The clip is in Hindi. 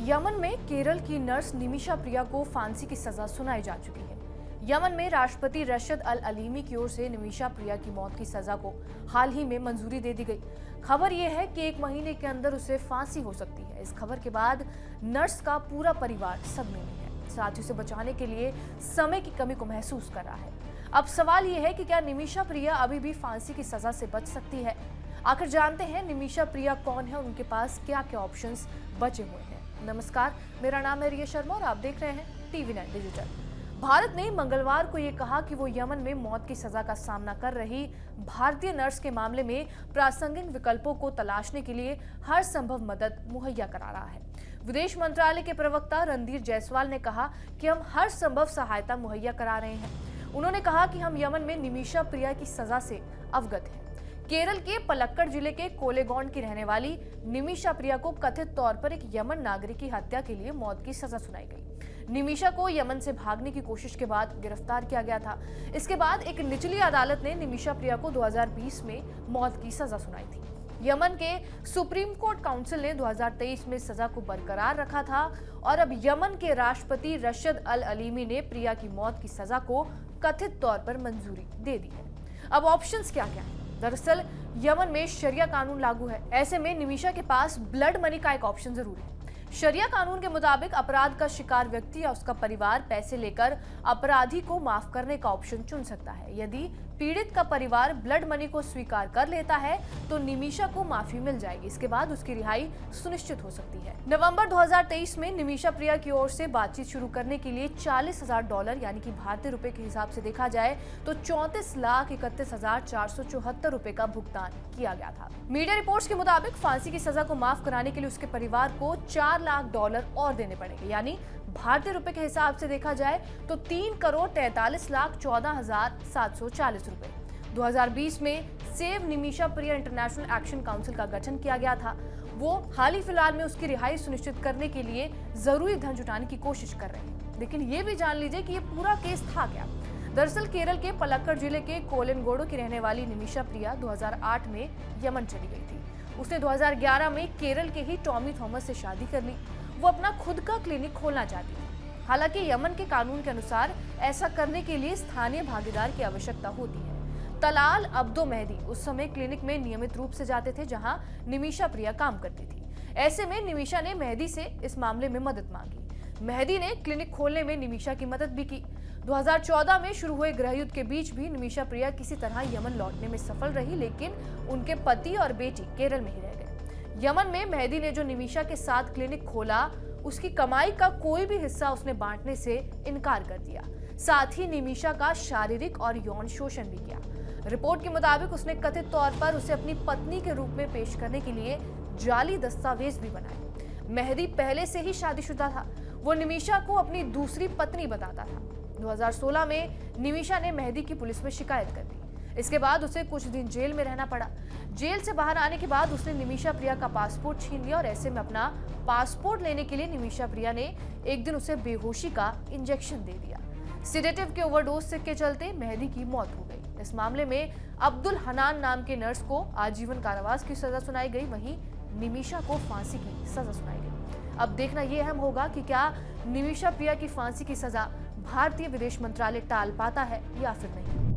यमन में केरल की नर्स निमिषा प्रिया को फांसी की सजा सुनाई जा चुकी है। यमन में राष्ट्रपति रशद अल अलीमी की ओर से निमिषा प्रिया की मौत की सजा को हाल ही में मंजूरी दे दी गई। खबर यह है कि 1 महीने के अंदर उसे फांसी हो सकती है। इस खबर के बाद नर्स का पूरा परिवार सदमे में है। साथ ही उसे बचाने के लिए समय की कमी को महसूस कर रहा है। अब सवाल यह है कि क्या निमिषा प्रिया अभी भी फांसी की सजा से बच सकती है? आखिर जानते हैं निमिषा प्रिया कौन है, उनके पास क्या क्या ऑप्शंस बचे हुए हैं। नमस्कार, मेरा नाम है रिया शर्मा और आप देख रहे हैं TV9 डिजिटल। भारत ने मंगलवार को ये कहा कि वो यमन में मौत की सजा का सामना कर रही भारतीय नर्स के मामले में प्रासंगिक विकल्पों को तलाशने के लिए हर संभव मदद मुहैया करा रहा है। विदेश मंत्रालय के प्रवक्ता रणधीर जायसवाल ने कहा कि हम हर संभव सहायता मुहैया करा रहे हैं। उन्होंने कहा कि हम यमन में निमिषा प्रिया की सजा से अवगत हैं। केरल के पलक्कड़ जिले के कोलेगॉन की रहने वाली निमिषा प्रिया को कथित तौर पर एक यमन नागरिक की हत्या के लिए मौत की सजा सुनाई गई। निमिषा को यमन से भागने की कोशिश के बाद गिरफ्तार किया गया था। इसके बाद एक निचली अदालत ने निमिषा प्रिया को 2020 में मौत की सजा सुनाई थी। यमन के सुप्रीम कोर्ट काउंसिल ने 2023 में सजा को बरकरार रखा था और अब यमन के राष्ट्रपति रशद अल अलीमी ने प्रिया की मौत की सजा को कथित तौर पर मंजूरी दे दी है। अब ऑप्शंस क्या क्या है? दरअसल यमन में शरिया कानून लागू है। ऐसे में निमिषा के पास ब्लड मनी का एक ऑप्शन जरूर है। शरिया कानून के मुताबिक अपराध का शिकार व्यक्ति या उसका परिवार पैसे लेकर अपराधी को माफ करने का ऑप्शन चुन सकता है। यदि पीड़ित का परिवार ब्लड मनी को स्वीकार कर लेता है तो निमिषा को माफी मिल जाएगी। इसके बाद उसकी रिहाई सुनिश्चित हो सकती है। नवंबर 2023 में निमिषा प्रिया की ओर से बातचीत शुरू करने के लिए $40,000 यानी कि भारतीय रुपए के हिसाब से देखा जाए तो $34,31,474 रुपए का भुगतान किया गया था। मीडिया रिपोर्ट्स के मुताबिक फांसी की सजा को माफ कराने के लिए उसके परिवार को $4 लाख और देने पड़ेंगे, यानी भारतीय रुपए के हिसाब से देखा जाए तो 3,43,14,740 रुपए। 2020 में सेव निमिषा प्रिया इंटरनेशनल एक्शन काउंसिल का गठन किया गया था। वो हाल ही फिलहाल में उसकी रिहाई सुनिश्चित करने के लिए जरूरी धन जुटाने की कोशिश कर रहे हैं। लेकिन ये भी जान लीजिए कि ये पूरा केस था क्या। दरअसल केरल के पलक्कड़ जिले के कोलेगोंडो की रहने वाली निमिषा प्रिया 2008 में यमन चली गई थी। उसने 2011 में केरल के ही टॉमी थॉमस से शादी कर ली। वो अपना खुद का क्लिनिक खोलना चाहती थी। हालांकि यमन के कानून के अनुसार ऐसा करने के लिए स्थानीय भागीदार की आवश्यकता होती है। तलाल अब्दो मेहदी उस समय क्लिनिक में नियमित रूप से जाते थे जहां निमिषा प्रिया काम करती थी। ऐसे में निमिषा ने मेहदी से इस मामले में मदद मांगी। मेहदी ने क्लिनिक खोलने में निमिषा की मदद भी की। 2014 में शुरू हुए गृहयुद्ध के बीच भी निमिषा प्रिया किसी तरह यमन लौटने में सफल रही, लेकिन उनके पति और बेटी केरल में ही रह गए। यमन में मेहदी ने जो निमिषा के साथ क्लिनिक खोला, उसकी कमाई का कोई भी हिस्सा उसने बांटने से इनकार कर दिया। साथ ही निमिषा का शारीरिक और यौन शोषण भी किया। रिपोर्ट के मुताबिक उसने कथित तौर पर उसे अपनी पत्नी के रूप में पेश करने के लिए जाली दस्तावेज भी बनाए। मेहदी पहले से ही शादीशुदा था। वो निमिषा को अपनी दूसरी पत्नी बताता था। 2016 में निमिषा ने मेहदी की पुलिस में शिकायत कर दी। इसके बाद उसे कुछ दिन जेल में रहना पड़ा। जेल से बाहर आने के बाद उसने निमिषा प्रिया का पासपोर्ट छीन लिया और ऐसे में अपना पासपोर्ट लेने के लिए निमिषा प्रिया ने एक दिन उसे बेहोशी का इंजेक्शन दे दिया। सिडेटिव के ओवरडोज के चलते मेहदी की मौत हो गई। इस मामले में अब्दुल हनान नाम के नर्स को आजीवन कारावास की सजा सुनाई गई, वहीं निमिषा को फांसी की सजा सुनाई गई। अब देखना यह अहम होगा कि क्या निमिषा प्रिया की फांसी की सजा भारतीय विदेश मंत्रालय टाल पाता है या फिर नहीं।